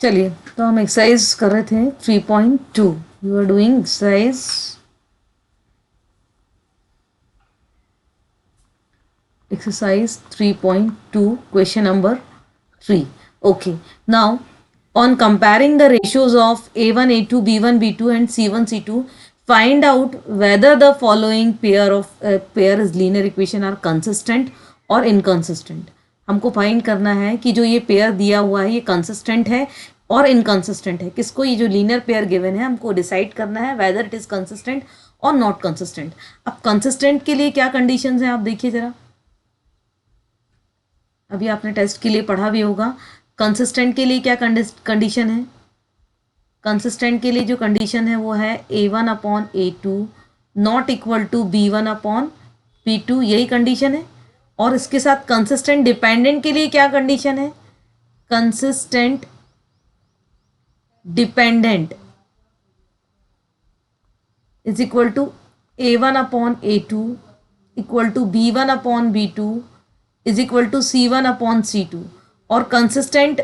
चलिए, तो हम एक्सरसाइज कर रहे थे 3.2। You are doing exercise 3.2, question number 3. Okay, now on comparing the ratios of a1 a2 b1 b2 and c1 c2, find out whether the following pair is linear equation are consistent or inconsistent. हमको find करना है कि जो ये pair दिया हुआ है ये कंसिस्टेंट है और इनकंसिस्टेंट है। किसको? ये जो लीनियर पेयर गिवन है हमको डिसाइड करना है वेदर इट इज कंसिस्टेंट और नॉट कंसिस्टेंट। अब कंसिस्टेंट के लिए क्या कंडीशंस हैं आप देखिए ज़रा, अभी आपने टेस्ट के लिए पढ़ा भी होगा। कंसिस्टेंट के लिए क्या कंडीशन है? कंसिस्टेंट के लिए जो कंडीशन है वो है a1 upon a2 not equal to b1 upon b2, यही कंडीशन है। और इसके साथ कंसिस्टेंट डिपेंडेंट के लिए क्या कंडीशन है? Consistent dependent is equal to a1 upon a2 equal to b1 upon b2 is equal to c1 upon c2। और कंसिस्टेंट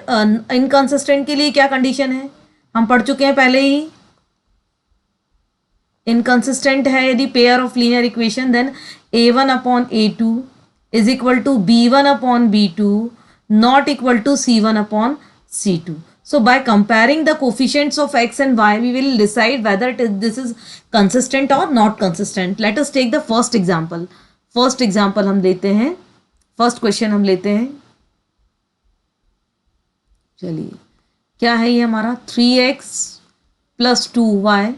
इनकंसिस्टेंट के लिए क्या कंडीशन है? हम पढ़ चुके हैं पहले ही। इनकंसिस्टेंट है यदि pair of linear equation, then a1 upon a2 is equal to b1 upon b2 not equal to c1 upon c2. So by comparing the coefficients of x and y, we will decide whether this is consistent or not consistent. Let us take the first example. First example हम लेते हैं, first question हम लेते हैं। चलिए, क्या है ये हमारा 3x plus 2y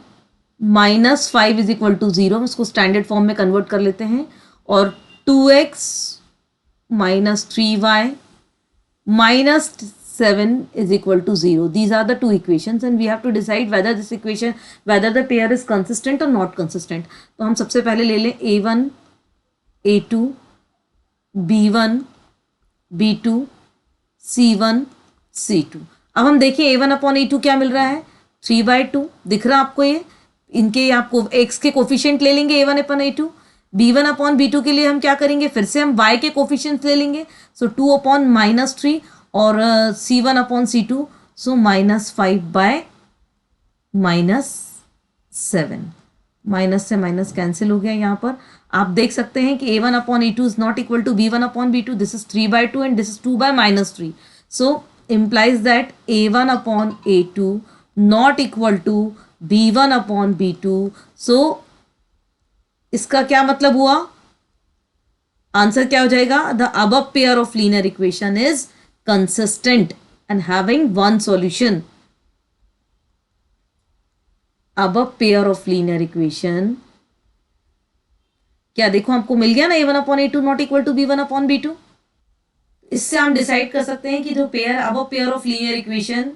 minus 5 is equal to 0। हम इसको स्टैंडर्ड फॉर्म में कन्वर्ट कर लेते हैं। और 2x minus 3y minus 7 is equal to 0. These are the two equations and we have to decide whether this equation, whether the pair is consistent or not consistent. तो हम सबसे पहले ले लें a1 a2 b1 b2 c1 c2। अब हम देखें a1 upon a2 क्या मिल रहा है? 3/2 दिख रहा है आपको ये। इनके आपको x के कोफिशिएंट ले लेंगे a1 upon a2। b1 upon b2 के लिए हम क्या करेंगे? फिर से हम y के कोफिशिएंट ले लेंगे। सो 2 अपॉन माइनस 3 और c1 upon c2, so minus 5 bye minus 7। Minus से माइनस कैंसिल हो गया। यहाँ पर आप देख सकते हैं कि a1 upon a2 is not equal to b1 upon b2। This is 3/2 and this is 2 by minus 3। So implies that a1 upon a2 not equal to b1 upon b2. So इसका क्या मतलब हुआ? आंसर क्या हो जाएगा? The above pair of linear equation is consistent and having one solution. above pair of linear equation क्या देखो आपको मिल गया ना, a1 upon a2 not equal to b1 upon b2। इससे हम डिसाइड कर सकते हैं कि जो पेयर अब pair of linear equation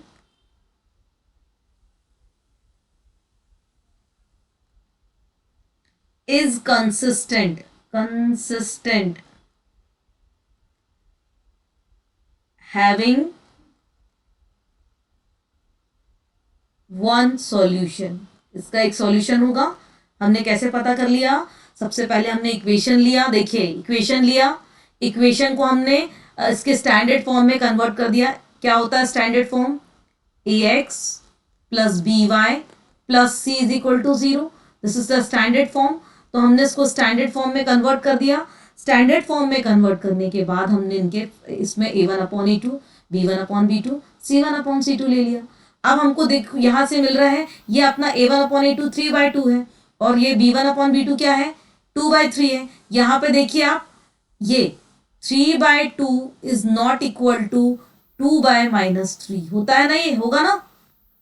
is consistent having one solution. इसका एक सॉल्यूशन होगा। हमने कैसे पता कर लिया? सबसे पहले हमने इक्वेशन लिया। देखिए इक्वेशन लिया, इक्वेशन को हमने इसके स्टैंडर्ड फॉर्म में कन्वर्ट कर दिया। क्या होता है standard form? ax plus by plus c is equal to 0। This is the standard form. तो हमने इसको स्टैंडर्ड फॉर्म में कन्वर्ट कर दिया। स्टैंडर्ड फॉर्म में कन्वर्ट करने के बाद हमने इनके इसमें a1 upon a2 b1 upon b2 c1 upon c2 ले लिया। अब हमको देखो यहां से मिल रहा है ये अपना a1 अपॉन a2 3/2 है और ये b1 अपॉन b2 क्या है? 2/3 है। यहाँ पे देखिए आप, ये 3/2 इज नॉट इक्वल टू 2/-3 होता है ना, ये होगा ना,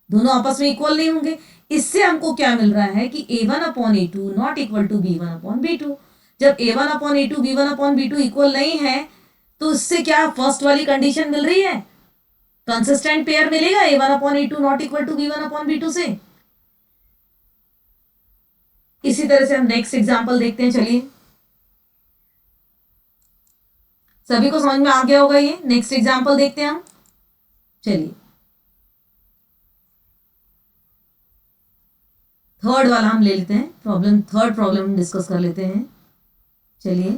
दोनों आपस में इक्वल नहीं होंगे। इससे हमको क्या मिल रहा है कि a1 upon a2 not equal to b1 upon b2। जब a1 upon a2 b1 upon b2 equal नहीं है तो इससे क्या फर्स्ट वाली कंडीशन मिल रही है? कंसिस्टेंट पेयर मिलेगा a1 upon a2 not equal to b1 upon b2 से। इसी तरह से हम नेक्स्ट एग्जांपल देखते हैं। चलिए, सभी को समझ में आ गया होगा ये। नेक्स्ट एग्जांपल देखते हैं हम। चलिए, थर्ड वाला हम ले लेते हैं प्रॉब्लम। थर्ड प्रॉब्लम हम डिस्कस कर लेते हैं। चलिए,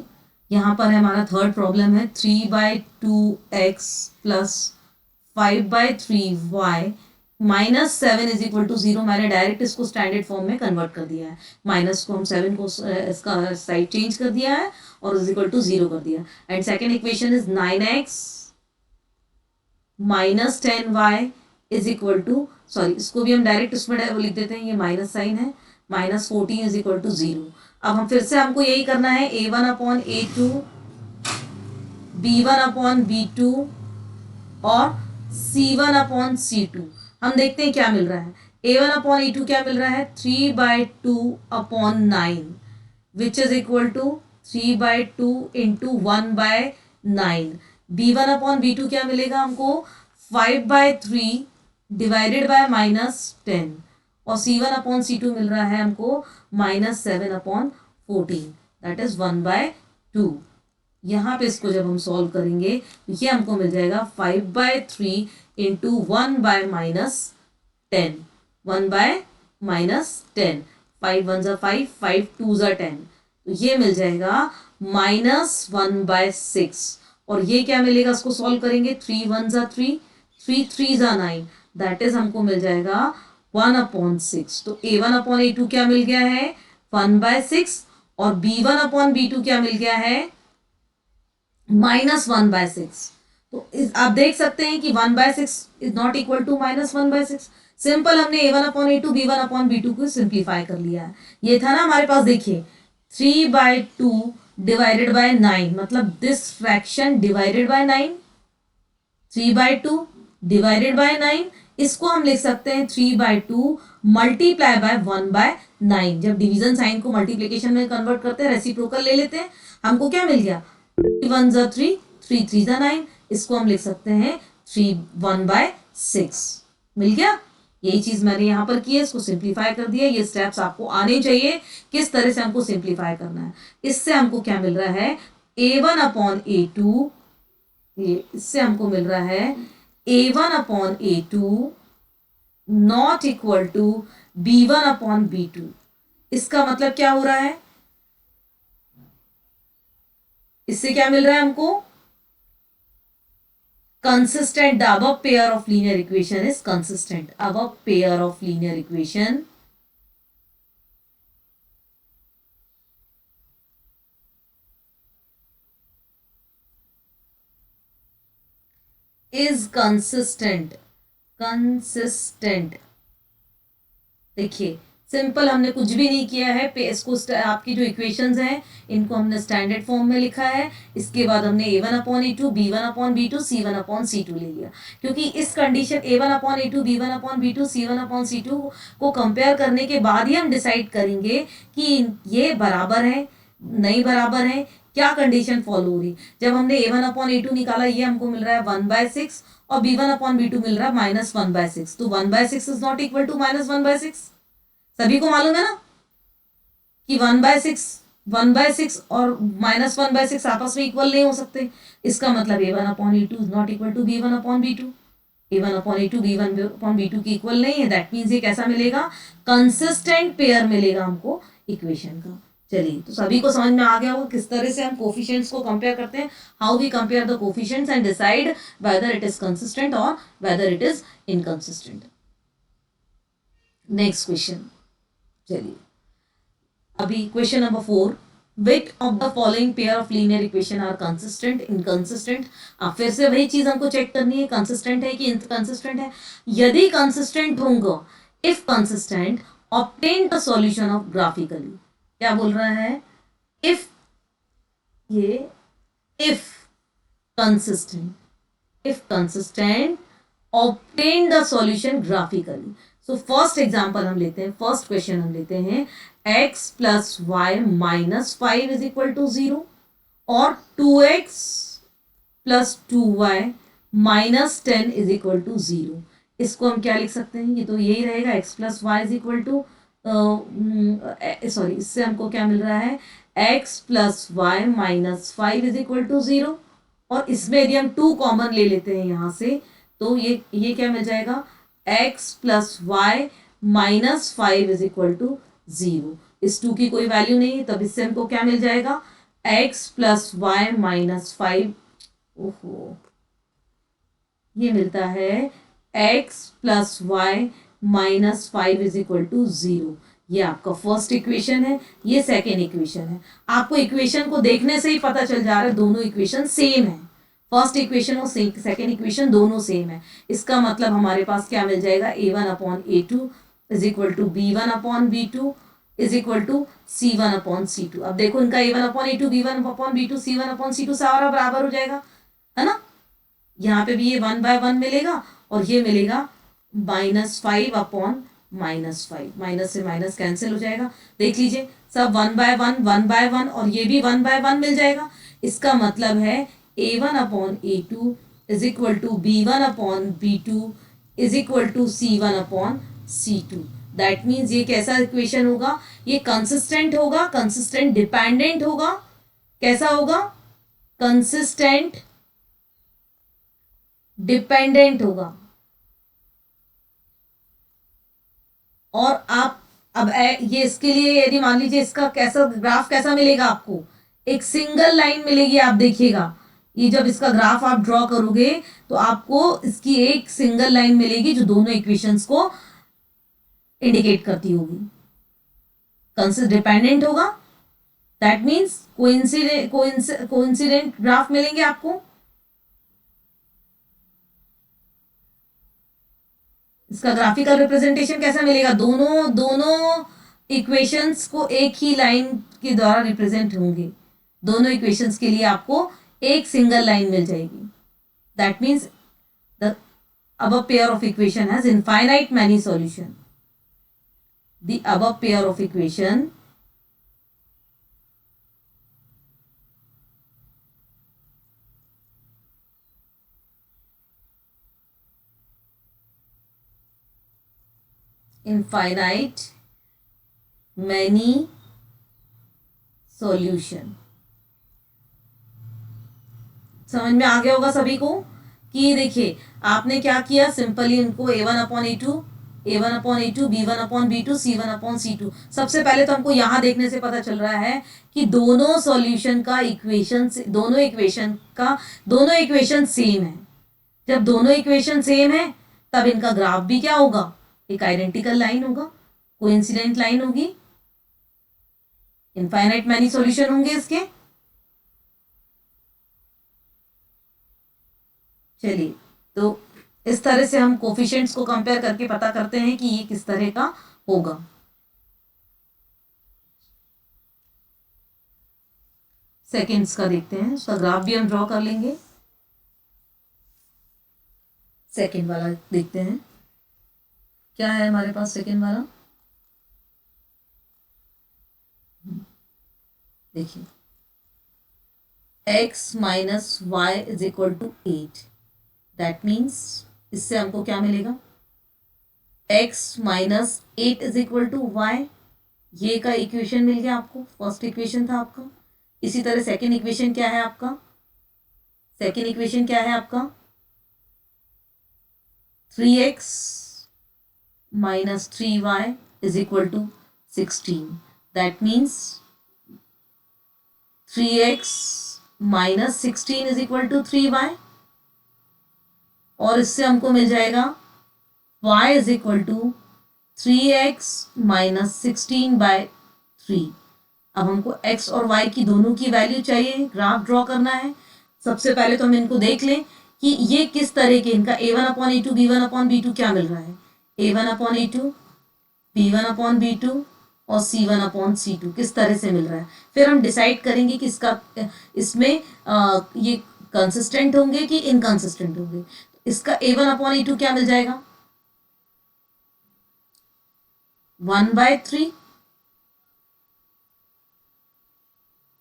यहाँ पर है हमारा थर्ड प्रॉब्लम है 3/2x plus 5/3y minus 7 is equal to 0। मैंने डायरेक्ट इसको स्टैंडर्ड फॉर्म में कन्वर्ट कर दिया है, माइनस को हम 7 को इसका साइड चेंज कर दिया है और इज इक्वल टू 0 कर दिया। And second equation is 9x minus 10y is equal to, sorry इसको भी हम डायरेक्ट उसमें लिख देते हैं, ये माइनस साइन है, माइनस 14 इज इक्वल टू 0। अब हम फिर से हमको यही करना है, a1/a2 b1/b2 और c1/c2। हम देखते हैं क्या मिल रहा है। a1/a2 क्या मिल रहा है, 3/2/9 which is equal to 3/2 into 1/9। b1/b2 क्या मिलेगा हमको, 5/3 डिवाइडेड बाय -10 और c1/c2 मिल रहा है हमको -7/14, दैट इज 1/2। यहाँ पे इसको जब हम सॉल्व करेंगे तो ये हमको मिल जाएगा 5/3 इंटू 1/-10, 1/-10, 5 1 ज़ा 5, 5 2 ज़ा 10, तो ये मिल जाएगा -1/6। और ये क्या मिलेगा, इसको सॉल्व करेंगे, 3 1 ज़ा 3, 3 3 ज़ा 9, दैट इज हमको मिल जाएगा 1/6। तो a1/a2 क्या मिल गया है, 1/6 और b1/b2 क्या मिल गया है, -1/6। तो आप देख सकते हैं कि 1/6 is not equal to -1/6। Simple हमने a1/a2 b1/b2 को सिंप्लीफाई कर लिया है। ये था ना हमारे पास, देखिए 3/2 डिवाइडेड बाय 9, मतलब this fraction divided by 9, 3/2 divided by 9, इसको हम लिख सकते हैं 3/2 मल्टीप्लाई बाय 1/9। जब डिवीजन साइन को मल्टीप्लीकेशन में कन्वर्ट करते हैं, रेसिप्रोकल ले लेते हैं, हमको क्या मिल गया, 3 1 ज़ा 3, 3 3 ज़ा 9, इसको हम लिख सकते हैं 3 1/6 मिल गया। यही चीज मैंने यहां पर की है, इसको सिंप्लीफाई कर दिया। ये स्टेप्स आपको आने चाहिए किस तरह से हमको सिंप्लीफाई करना है। इससे हमको क्या मिल रहा है, a1/a2, ये इससे हमको मिल रहा है a1/a2 not equal to b1/b2। इसका मतलब क्या हो रहा है, इससे क्या मिल रहा है हमको, consistent, the above pair of linear equation is consistent, above pair of linear equation is consistent, consistent। देखिए सिंपल, हमने कुछ भी नहीं किया है, इसको आपकी जो इक्वेशंस हैं इनको हमने स्टैंडर्ड फॉर्म में लिखा है। इसके बाद हमने a1/a2 b1/b2 c1/c2 ले लिया, क्योंकि इस कंडीशन a1/a2 b1/b2 c1/c2 को कंपेयर करने के बाद ही हम डिसाइड करेंगे कि ये बराबर है नहीं बराबर है, क्या कंडीशन फॉलो हो रही। जब हमने a1/a2 निकाला, ये हमको मिल रहा है 1/6 और b1/b2 मिल रहा है -1/6, तो 1/6 इज नॉट इक्वल टू -1/6। सभी को मालूम है ना कि 1/6 और -1/6 आपस में इक्वल नहीं हो सकते। इसका मतलब a1/a2 is not equal to b1/b2, a1/a2 b1/b2 की इक्वल नहीं है। दैट मीन्स ये कैसा मिलेगा, कंसिस्टेंट पेयर मिलेगा हमको इक्वेशन का। चलिए, तो सभी को समझ में आ गया होगा किस तरह से हम कोफिशिएंट्स को कंपेयर करते हैं, how we compare the coefficients and decide whether it is consistent और whether it is inconsistent. Next question, चलिए अभी question number 4, which of the following pair of linear equation are consistent, inconsistent। अब फिर से वही चीज हमको चेक करनी है, कंसिस्टेंट है कि इनकंसिस्टेंट है। यदि कंसिस्टेंट होंगे, if consistent obtain the solution of graphically. क्या बोल रहा है, इफ, ये if consistent obtain the solution graphically. So first example हम लेते हैं, फर्स्ट क्वेश्चन हम लेते हैं, x plus y minus 5 is equal to 0 और 2x plus 2y minus 10 is equal to 0। इसको हम क्या लिख सकते हैं, ये तो यही रहेगा, x plus y is equal to, sorry इससे हमको क्या मिल रहा है, x plus y minus 5 is equal to 0, और इसमें यदि हम 2 कॉमन ले लेते हैं यहाँ से, तो ये क्या मिल जाएगा, x plus y minus 5 is equal to 0। इस 2 की कोई वैल्यू नहीं है, तब इससे हमको क्या मिल जाएगा, x प्लस वाई माइनस 5, ओहो ये मिलता है x plus y minus 5 is equal to 0। ये आपका फर्स्ट इक्वेशन है, ये सेकेंड इक्वेशन है। आपको इक्वेशन को देखने से ही पता चल जा रहा है दोनों इक्वेशन सेम है। फर्स्ट इक्वेशन और सेकेंड इक्वेशन दोनों सेम है। इसका मतलब हमारे पास क्या मिल जाएगा, a1 upon a2 is equal to b1 upon b2 is equal to c1 upon c2। अब देखो इनका a1 upon a2 b1 upon b2 c1 upon c2 सारा बराबर हो जाएगा, है ना। यहाँ पे भी ये 1 बाय 1 मिलेगा और ये मिलेगा -5 अपॉन -5, माइनस से माइनस कैंसिल हो जाएगा। देख लीजिए सब 1 बाय 1 1 बाय 1 और ये भी 1 बाय 1 मिल जाएगा। इसका मतलब है a1 upon a2 is equal to b1 upon b2 is equal to c1 upon c2। That means ये कैसा इक्वेशन होगा, ये कंसिस्टेंट होगा, कंसिस्टेंट डिपेंडेंट होगा। कैसा होगा, कंसिस्टेंट डिपेंडेंट होगा। और आप अब ये इसके लिए यदि मान लीजिए इसका कैसा ग्राफ कैसा मिलेगा आपको, एक सिंगल लाइन मिलेगी। आप देखिएगा ये जब इसका ग्राफ आप ड्रॉ करोगे तो आपको इसकी एक सिंगल लाइन मिलेगी जो दोनों इक्वेशंस को इंडिकेट करती होगी। कंसिस्ट डिपेंडेंट होगा, दैट मीन्स कोइंसिडेंट ग्राफ मिलेंगे आपको। इसका ग्राफिकल रिप्रेजेंटेशन कैसा मिलेगा, दोनों इक्वेशंस को एक ही लाइन के द्वारा रिप्रेजेंट होंगे। दोनों इक्वेशंस के लिए आपको एक सिंगल लाइन मिल जाएगी। That means the above pair of equation has infinite many solution. The above pair of equation infinite many solution। समझ में आ गया होगा सभी को कि देखिए आपने क्या किया, सिंपली इनको a1 upon a2 b1 upon b2 c1 upon c2। सबसे पहले तो हमको यहाँ देखने से पता चल रहा है कि दोनों सॉल्यूशन का इक्वेशन दोनों इक्वेशन सेम है। जब दोनों इक्वेशन सेम है तब इनका ग्राफ भी क्या होगा, एक आइडेंटिकल लाइन होगा, कोइंसिडेंट लाइन होगी, इनफाइनाइट मैनी सॉल्यूशन होंगे इसके। चलिए तो इस तरह से हम कोफिशिएंट्स को कंपेयर करके पता करते हैं कि ये किस तरह का होगा। सेकेंड्स का देखते हैं, उसका ग्राफ भी हम ड्रॉ कर लेंगे। सेकेंड वाला देखते हैं क्या है हमारे पास। सेकेंड वाला देखिए x minus y is equal to 8। That means इससे हमको क्या मिलेगा, x minus 8 is equal to वाई। ये का इक्वेशन मिल गया आपको, फर्स्ट इक्वेशन था आपका। इसी तरह सेकेंड इक्वेशन क्या है आपका, सेकेंड इक्वेशन क्या है आपका 3x minus 3y is equal to 16। That means 3x minus 16 is equal to 3y। और इससे हमको मिल जाएगा y is equal to 3x minus 16 by 3। अब हमको x और y की दोनों की वैल्यू चाहिए, ग्राफ ड्रॉ करना है। सबसे पहले तो हम इनको देख लें कि ये किस तरह के, इनका a1 upon a2 b1 upon b2 क्या मिल रहा है, a1 upon a2 b1 upon b2 और c1 अपॉन c2 किस तरह से मिल रहा है। फिर हम डिसाइड करेंगे कि इसमें ये कंसिस्टेंट होंगे कि इनकंसिस्टेंट होंगे। इसका a1 अपॉन a2 क्या मिल जाएगा, 1/3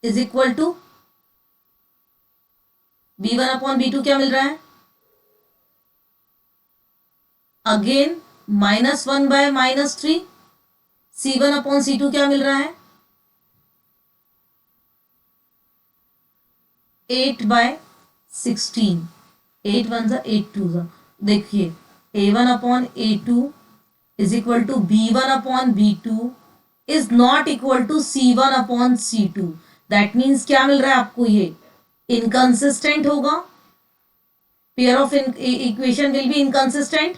is equal to b1 upon b2 क्या मिल रहा है, again -1 bye -3। c1 upon c2 क्या मिल रहा है, 8/16। 8 1 जा 8 2 जा। देखिए a1 upon a2 is equal to b1 upon b2 is not equal to c1 upon c2। That means क्या मिल रहा है आपको, ये इनकंसिस्टेंट होगा, pair of equation will be inconsistent,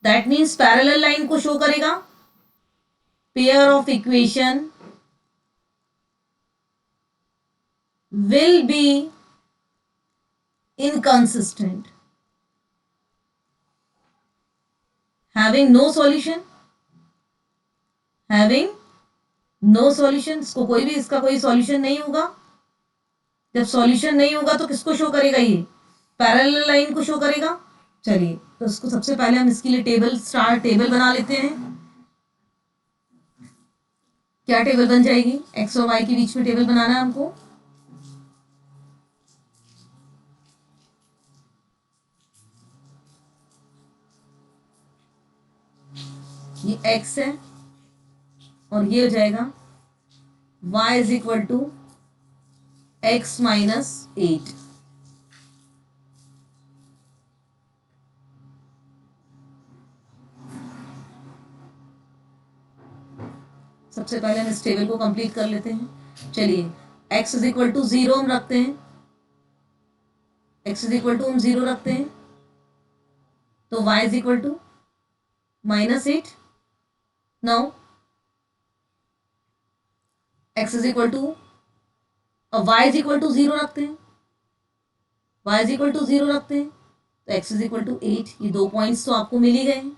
that means parallel line को शो करेगा. Pair of equation will be inconsistent, having no solution, having no solution. इसको कोई भी इसका कोई सॉल्यूशन नहीं होगा. जब सॉल्यूशन नहीं होगा तो किसको शो करेगा? ये पैरेलल लाइन को शो करेगा. चलिए, तो इसको सबसे पहले हम इसके लिए टेबल बना लेते हैं. क्या टेबल बन जाएगी? एक्स और वाई के बीच में टेबल बनाना है हमको. ये x है और ये हो जाएगा y is equal to x minus 8. सबसे पहले हम इस टेबल को कंप्लीट कर लेते हैं. चलिए, x इज इक्वल टू 0 हम रखते हैं. x इज इक्वल टू हम 0 रखते हैं, तो y is equal to -8. Now x is equal to, अब y इज इक्वल टू 0 रखते हैं. y इज इक्वल टू 0 रखते हैं, तो x इज इक्वल टू 8. ये 2 पॉइंट्स तो आपको मिल ही गए हैं.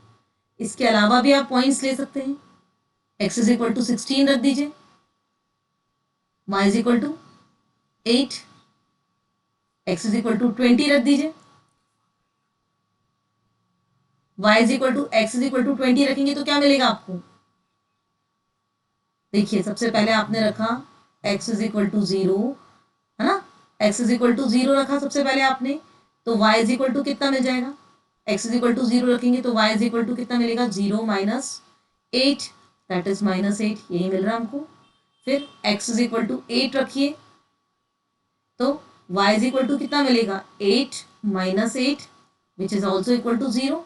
इसके अलावा भी आप पॉइंट्स ले सकते हैं. x इज इक्वल टू 16 रख दीजिए, y is equal to 8, x is equal to 20 रख दीजिए, y is equal to x is equal to 20 रखेंगे तो क्या मिलेगा आपको? देखिए, सबसे पहले आपने रखा x इज इक्वल टू 0, है ना. x इज इक्वल टू 0 रखा सबसे पहले आपने, तो y इज इक्वल टू कितना मिल जाएगा? x इज इक्वल टू 0 रखेंगे तो y इज इक्वल टू कितना मिलेगा? 0 माइनस 8, दैट इज -8. यही मिल रहा है हमको. फिर x इज इक्वल टू 8 रखिए, तो y इज इक्वल टू कितना मिलेगा? 8 minus 8 which is also equal to 0.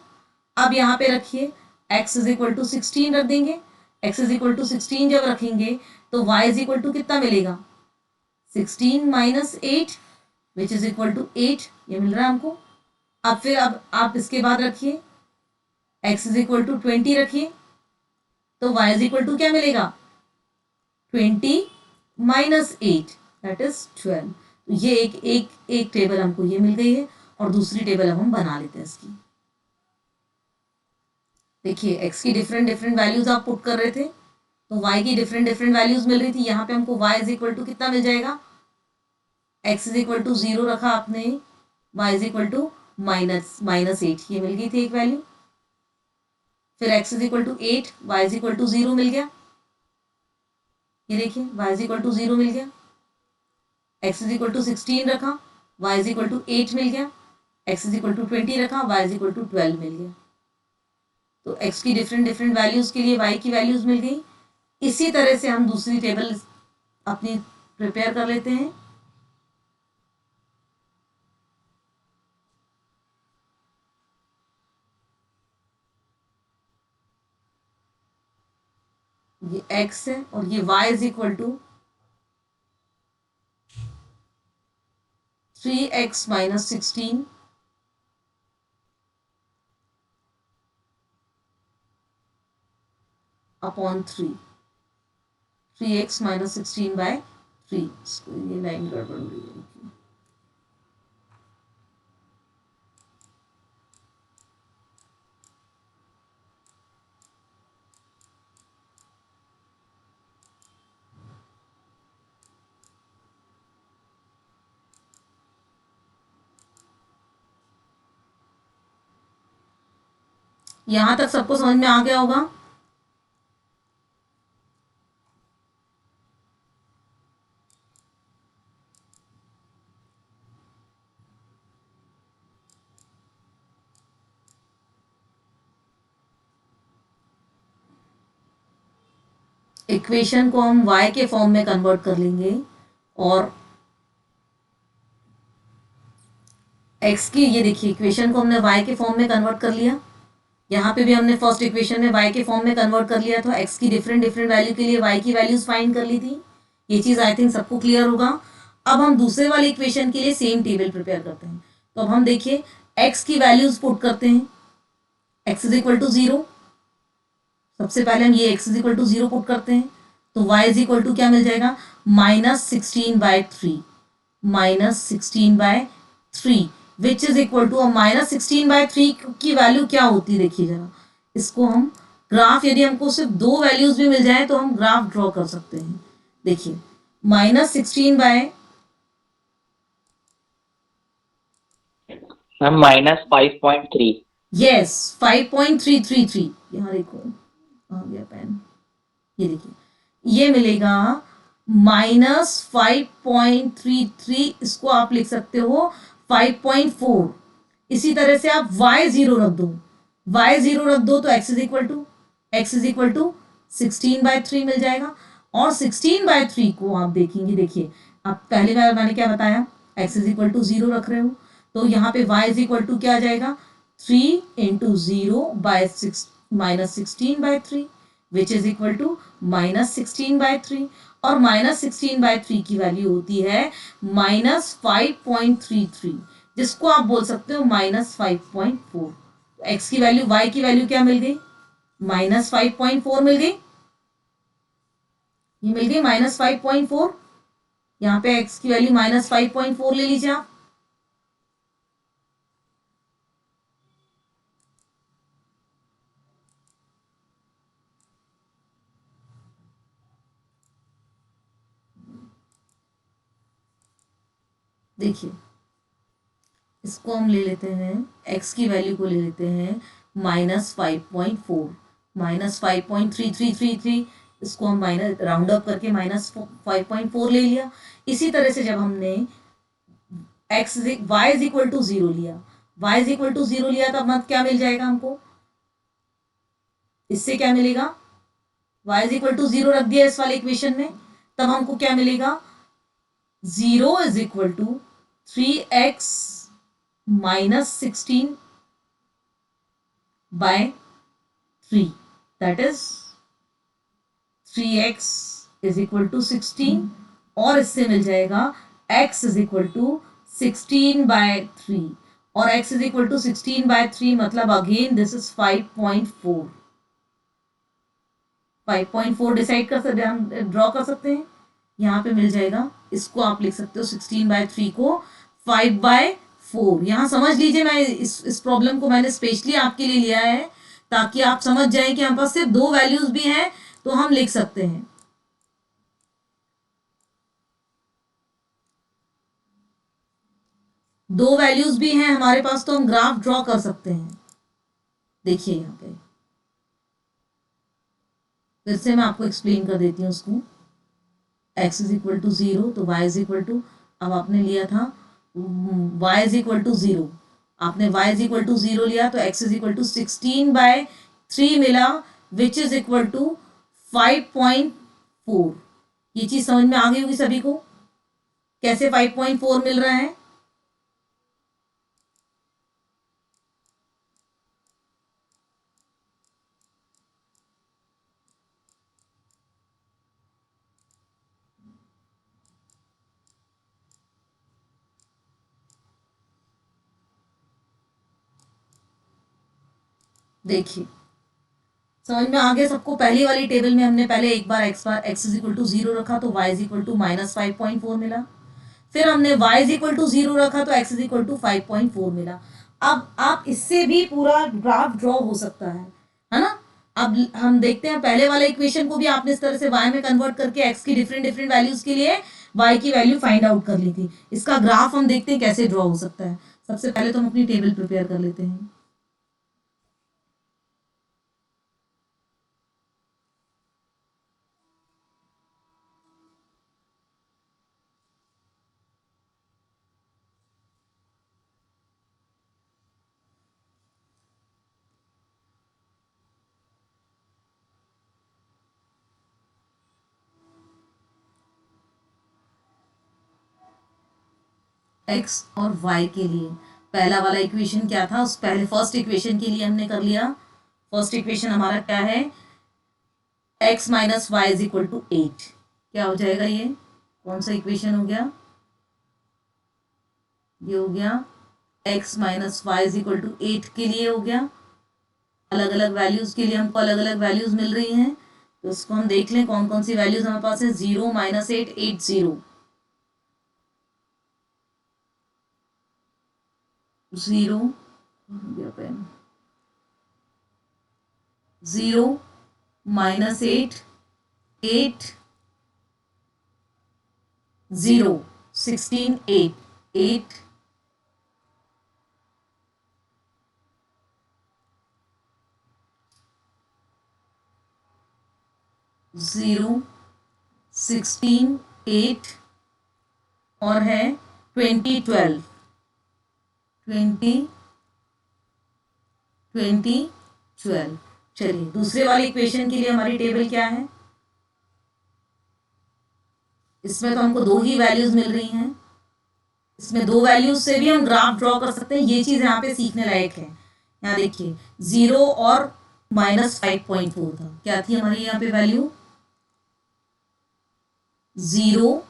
अब यहाँ पे रखिए x इज इक्वल टू 16 रख देंगे. x इज इक्वल टू 16 जब रखेंगे तो y इज इक्वल टू कितना मिलेगा? 16 minus 8 which is equal to 8. ये मिल रहा है हमको. अब आप इसके बाद रखिए x इज इक्वल टू 20 रखिए, तो y इज इक्वल टू क्या मिलेगा? 20 माइनस 8 दैट इज 12. तो ये एक टेबल हमको ये मिल गई है और दूसरी टेबल अब हम बना लेते हैं इसकी. देखिए, x की डिफरेंट वैल्यूज आप पुट कर रहे थे तो y की डिफरेंट वैल्यूज मिल रही थी. यहाँ पे हमको y इज इक्वल टू कितना मिल जाएगा? x इज इक्वल टू 0 रखा आपने, y इज इक्वल टू -8, ये मिल गई थी एक वैल्यू. फिर x is equal to 8, y is equal to 0 मिल गया. ये देखिए, y इज इक्वल टू 0 मिल गया. x इज इक्वल टू 16 रखा, y इज इक्वल टू 8 मिल गया. x इज इक्वल टू 20 रखा, y इज इक्वल टू 12 मिल गया. तो x की डिफरेंट वैल्यूज के लिए y की वैल्यूज मिल गई. इसी तरह से हम दूसरी टेबल अपनी प्रिपेयर कर लेते हैं. ये x है और ये y is equal to 3x minus 16 upon 3x minus 16 by 3. ये लाइन गड़बड़ हो रही है. यहां तक सबको समझ में आ गया होगा. इक्वेशन को हम y के फॉर्म में कन्वर्ट कर लेंगे और x की, ये देखिए, इक्वेशन को हमने y के फॉर्म में कन्वर्ट कर लिया. यहाँ पे भी हमने फर्स्ट इक्वेशन में y के फॉर्म में कन्वर्ट कर लिया था. x की डिफरेंट वैल्यू के लिए y की वैल्यूज फाइंड कर ली थी. ये चीज़ आई थिंक सबको क्लियर होगा. अब हम दूसरे वाले इक्वेशन के लिए सेम टेबल प्रिपेयर करते हैं। तो अब हम देखिए x की वैल्यूज पुट करते हैं, x इज इक्वल टू 0। सबसे पहले हम ये x is equal to 0 put करते हैं, तो y इज इक्वल टू क्या मिल जाएगा, -16/3, -16/3 विच इज इक्वल टू, अब -16/3 की वैल्यू क्या होती है देखिए जरा, इसको हम ग्राफ, यदि हमको सिर्फ दो वैल्यूज भी मिल जाए तो हम ग्राफ ड्रॉ कर सकते हैं। देखिए -16 मैम -5.3। यस 5.333, यहाँ देखो आ गया पेन, ये देखिए ये मिलेगा -5.33, इसको आप लिख सकते हो 5.4। इसी तरह से आप y0 रख दो, y0 रख दो तो x इज इक्वल टू 16/3 मिल जाएगा। और 16/3 को आप देखेंगे, देखिए आप पहले बार मैंने क्या बताया, x इज इक्वल टू 0 रख रहे हो, तो यहाँ पे y इज इक्वल टू क्या आ जाएगा, 3 × 0/6 -16/3 विच इज इक्वल टू -16/3। और -16/3 की वैल्यू होती है -5.33, जिसको आप बोल सकते हो -5.4। x की वैल्यू, y की वैल्यू क्या मिल गई, -5.4 मिल गई, ये मिल गई -5.4। यहाँ पे x की वैल्यू -5.4 ले लीजिए आप। देखिए इसको हम ले लेते हैं, x की वैल्यू को ले लेते हैं -5.4, -5.3333, इसको हम माइनस राउंड अप करके -5.4 ले लिया। इसी तरह से जब हमने y इज इक्वल टू 0 लिया, y इज इक्वल टू 0 लिया, तब मत क्या मिल जाएगा हमको, इससे क्या मिलेगा, y इज इक्वल टू 0 रख दिया इस वाले इक्वेशन में, तब हमको क्या मिलेगा, 0 is equal to 3x -16/3, that is 3x is equal to 16, और इससे मिल जाएगा x इज इक्वल टू 16/3, और x इज इक्वल टू 16/3 मतलब अगेन दिस इज 5.4। 5.4 डिसाइड कर सकते, हम ड्रॉ कर सकते हैं, यहाँ पे मिल जाएगा, इसको आप लिख सकते हो 16/3 को 5/4। यहाँ समझ लीजिए, मैं इस प्रॉब्लम को मैंने स्पेशली आपके लिए लिया है ताकि आप समझ जाएं कि हमारे पास सिर्फ दो वैल्यूज भी हैं तो हम लिख सकते हैं। दो वैल्यूज भी हैं हमारे पास तो हम ग्राफ ड्रॉ कर सकते हैं। देखिए यहाँ पे फिर से मैं आपको एक्सप्लेन कर देती हूँ उसको, x इज इक्वल टू 0 तो y इज इक्वल टू, अब आपने लिया था y इज इक्वल टू 0, आपने y इज इक्वल टू 0 लिया तो x इज इक्वल टू 16/3 मिला विच इज इक्वल टू 5.4। ये चीज समझ में आ गई होगी सभी को, कैसे 5.4 मिल रहा है। देखिए समझ में आ गया सबको, पहली वाली टेबल में हमने पहले एक बार x इज इक्वल टू 0 रखा तो y इज इक्वल टू -5.4 मिला, फिर हमने y इज इक्वल टू 0 रखा तो x इज इक्वल टू 5.4 मिला। अब आप इससे भी पूरा ग्राफ ड्रॉ हो सकता है ना। अब हम देखते हैं, पहले वाले इक्वेशन को भी आपने इस तरह से y में कन्वर्ट करके x की डिफरेंट डिफरेंट वैल्यूज के लिए y की वैल्यू फाइंड आउट कर ली थी। इसका ग्राफ हम देखते हैं कैसे ड्रॉ हो सकता है। सबसे पहले तो हम अपनी टेबल प्रिपेयर कर लेते हैं। x और y के लिए पहला वाला इक्वेशन क्या था, उस पहले फर्स्ट इक्वेशन के लिए हमने कर लिया। फर्स्ट इक्वेशन हमारा क्या है, x - y = 8। क्या हो जाएगा, ये कौन सा इक्वेशन हो गया, ये हो गया x minus y is equal to 8 के लिए हो गया। अलग अलग वैल्यूज के लिए हमको अलग अलग वैल्यूज मिल रही हैं, तो उसको हम देख लें कौन कौन सी वैल्यूज हमारे पास है। 0 माइनस 8 8 0 0 0 माइनस 8 8 0 16 8 8 0 16 8 और है 20 12 20 20 12। चलिए दूसरे वाले इक्वेशन के लिए हमारी टेबल क्या है। इसमें तो हमको दो ही वैल्यूज मिल रही हैं, इसमें दो वैल्यूज से भी हम ग्राफ ड्रॉ कर सकते हैं। ये चीज यहाँ पे सीखने लायक है। यहाँ देखिए 0 और माइनस 5.4 था, क्या थी हमारी यहाँ पे वैल्यू 0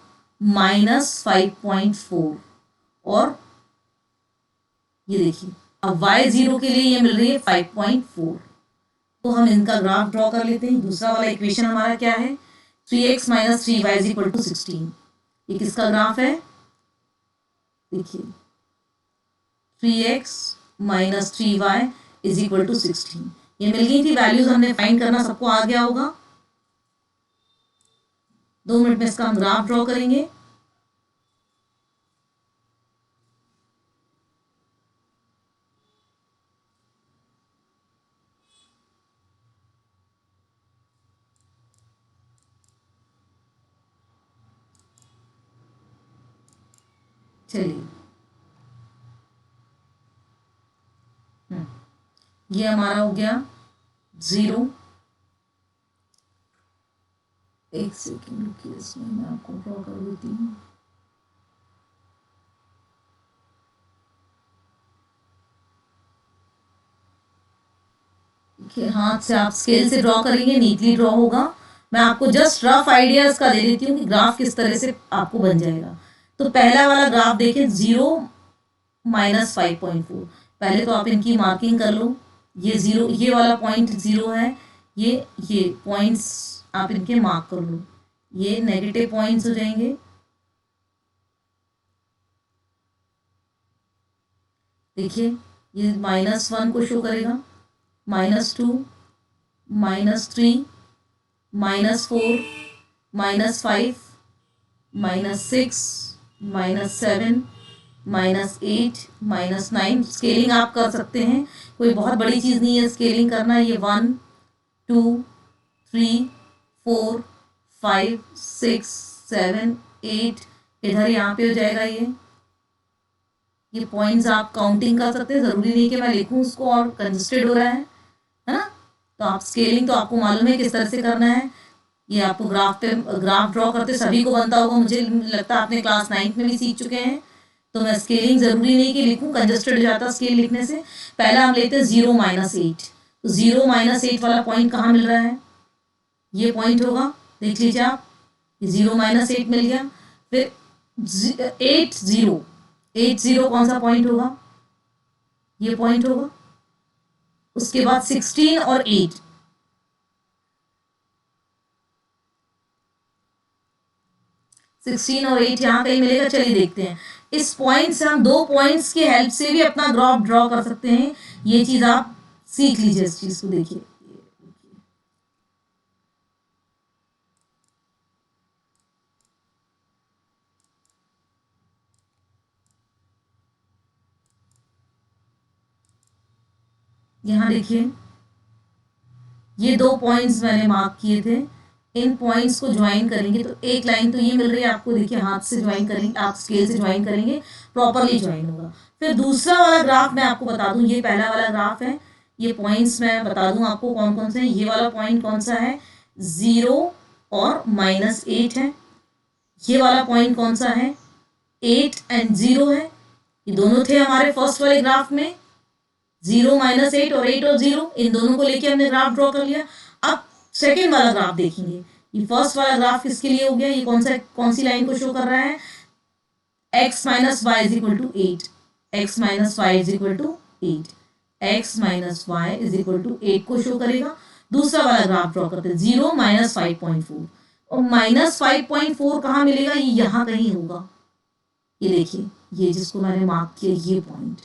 माइनस 5.4 और ये देखिए अब y 0 के लिए ये मिल रही है 5.4। तो हम इनका ग्राफ ड्रॉ कर लेते हैं। दूसरा वाला इक्वेशन हमारा क्या है 3x minus 3y is equal to 16। ये किसका ग्राफ है देखिए 3x minus 3y is equal to 16। ये मिल गई थी वैल्यूज, हमने फाइंड करना सबको आ गया होगा। 2 मिनट में इसका हम ग्राफ ड्रॉ करेंगे। चलिए ये हमारा हो गया 0। एक सेकेंड रुकिए, इसमें मैं आपको ड्रॉ कर देती हूँ। हाथ से आप स्केल से ड्रॉ करेंगे नीटली ड्रॉ होगा। मैं आपको जस्ट रफ आइडियाज का दे देती हूँ कि ग्राफ किस तरह से आपको बन जाएगा। तो पहला वाला ग्राफ देखें 0 माइनस 5.4। पहले तो आप इनकी मार्किंग कर लो। ये 0, ये वाला पॉइंट 0 है, ये पॉइंट्स आप इनके मार्क कर लो। ये नेगेटिव पॉइंट्स हो जाएंगे। देखिए ये -1 को शो करेगा, -2 -3 -4 -5 -6 -7 -8 -9। स्केलिंग आप कर सकते हैं, कोई बहुत बड़ी चीज़ नहीं है स्केलिंग करना। ये 1 2 3 4 5 6 7 8 इधर यहाँ पे हो जाएगा। ये पॉइंट्स आप काउंटिंग कर सकते हैं, ज़रूरी नहीं कि मैं लिखूँ उसको और कंजस्टेड हो रहा है ना। तो आप स्केलिंग तो आपको मालूम है किस तरह से करना है। ये आपको ग्राफ ड्रॉ करते सभी को बनता होगा, मुझे लगता है आपने क्लास 9th में भी सीख चुके हैं। तो मैं स्केलिंग ज़रूरी नहीं कि लिखूँ, कंजस्टेड हो जाता स्केल लिखने से। पहला हम लेते हैं 0 माइनस 8। तो 0 माइनस 8 वाला पॉइंट कहाँ मिल रहा है, ये पॉइंट होगा, देख लीजिए आप। 0 माइनस 8 मिल गया। फिर 8 0 कौन सा पॉइंट होगा, ये पॉइंट होगा। उसके बाद 16 और 8, 16 और 8 यहाँ कहीं मिलेगा। चलिए देखते हैं। इस पॉइंट से हम दो पॉइंट्स की हेल्प से भी अपना ग्राफ ड्रॉ कर सकते हैं। ये चीज आप सीख लीजिए, इस चीज को देखिए। यहाँ देखिए ये दो पॉइंट्स मैंने मार्क किए थे, इन पॉइंट्स को ज्वाइन करेंगे तो एक लाइन तो ये मिल रही है आपको। देखिए हाथ से ज्वाइन करेंगे, आप स्केल से ज्वाइन करेंगे, प्रॉपरली ज्वाइन होगा। फिर दूसरा वाला ग्राफ मैं आपको बता दूं, ये पहला वाला ग्राफ है। ये पॉइंट्स मैं बता दूं आपको कौन कौन से हैं। ये वाला पॉइंट कौन सा है, 0 और -8 है। ये वाला पॉइंट कौन सा है, 8 एंड 0 है। ये दोनों थे हमारे फर्स्ट वाले ग्राफ में, 0 -8 और 8 और 0, इन दोनों को लेके हमने ग्राफ ड्रॉ कर लिया। अब सेकेंड वाला ग्राफ देखेंगे। ये फर्स्ट वाला ग्राफ किसके लिए हो गया, ये कौन सी लाइन को शो कर रहा है, x minus y is equal to 8, x minus y is equal to 8, x minus y is equal to 8 को शो करेगा। दूसरा वाला ग्राफ ड्रॉ करते हैं, 0 माइनस 5.4, और माइनस 5.4 कहाँ मिलेगा, ये यहाँ कहीं होगा। ये देखिए, ये जिसको मैंने मार्क किया, ये पॉइंट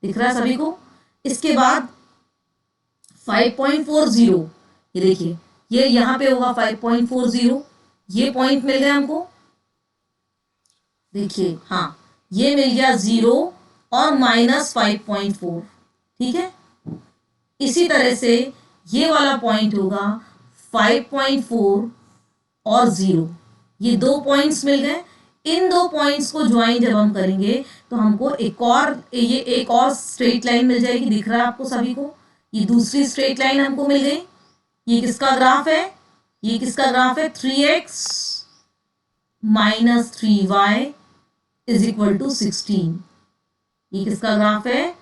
दिख रहा है सभी को। इसके बाद 5.40, ये देखिए, ये यहाँ पे होगा 5.40, ये पॉइंट मिल गया हमको। देखिए, हाँ, ये मिल गया 0 और माइनस 5.4, ठीक है। इसी तरह से ये वाला पॉइंट होगा 5.4 और 0, ये दो पॉइंट्स मिल गए। इन दो पॉइंट्स को ज्वाइन जब हम करेंगे तो हमको एक और स्ट्रेट लाइन मिल जाएगी। दिख रहा है आपको सभी को, ये दूसरी स्ट्रेट लाइन हमको मिल गई। ये किसका ग्राफ है, ये किसका ग्राफ है, 3x minus 3y is equal to 16। ये किसका ग्राफ है,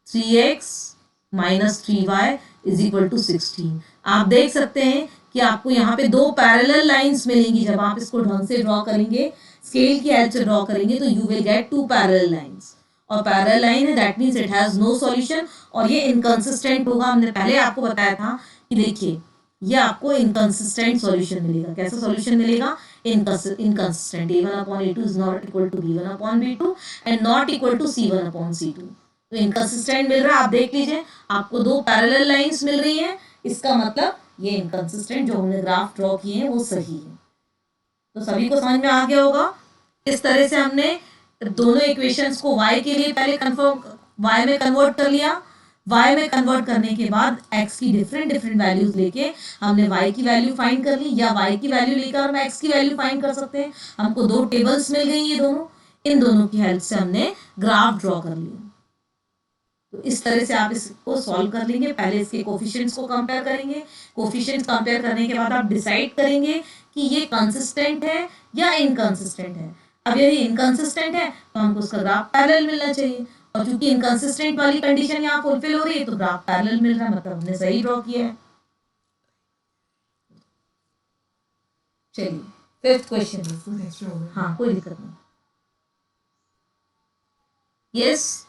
3x minus 3y is equal to 16। आप देख सकते हैं कि आपको यहाँ पे दो पैरेलल लाइंस मिलेंगी। जब आप इसको ढंग से ड्रॉ करेंगे, स्केल की हेल्प से ड्रॉ करेंगे, तो you will get two parallel lines. और पैरेलल लाइन है, that means it has no solution, और ये इनकंसिस्टेंट होगा। हमने पहले आपको बताया था कि देखिए, ये आपको इनकंसिस्टेंट सॉल्यूशन मिलेगा। कैसा सॉल्यूशन मिलेगा, inconsistent. a1 upon a2 is not equal to b1 upon b2 and not equal to c1 upon c2। तो इनकंसिस्टेंट मिल रहा है, आप देख लीजिए, आपको दो पैरेलल लाइंस मिल रही हैं, इसका मतलब ये इनकंसिस्टेंट जो हमने ग्राफ ड्रॉ किए हैं वो सही है। तो सभी को समझ में आ गया होगा। इस तरह से हमने दोनों इक्वेशंस को y के लिए पहले y में कन्वर्ट कर लिया। y में कन्वर्ट करने के बाद x की डिफरेंट वैल्यूज लेके हमने y की वैल्यू फाइंड कर ली, या y की वैल्यू लेकर हम x की वैल्यू फाइंड कर सकते हैं। हमको दो टेबल्स मिल गई, ये दोनों, इन दोनों की हेल्प से हमने ग्राफ ड्रॉ कर लिया। तो इस तरह से आप इसको सॉल्व कर लेंगे। पहले इसके कोफिशिएंट्स को कंपेयर करेंगे, कोफिशिएंट्स कंपेयर करने के बाद आप डिसाइड करेंगे कि ये कंसिस्टेंट है या इनकंसिस्टेंट है। अब यदि इनकंसिस्टेंट है तो हमको उसका ग्राफ पैरेलल मिलना चाहिए, और चूंकि इनकंसिस्टेंट वाली कंडीशन यहाँ फुलफिल हो रही है तो ग्राफ पैरेलल मिल रहा है, मतलब हमने सही ड्रॉ किया है। चलिए, फिफ्थ क्वेश्चन। हाँ, कोई दिक्कत नहीं। यस,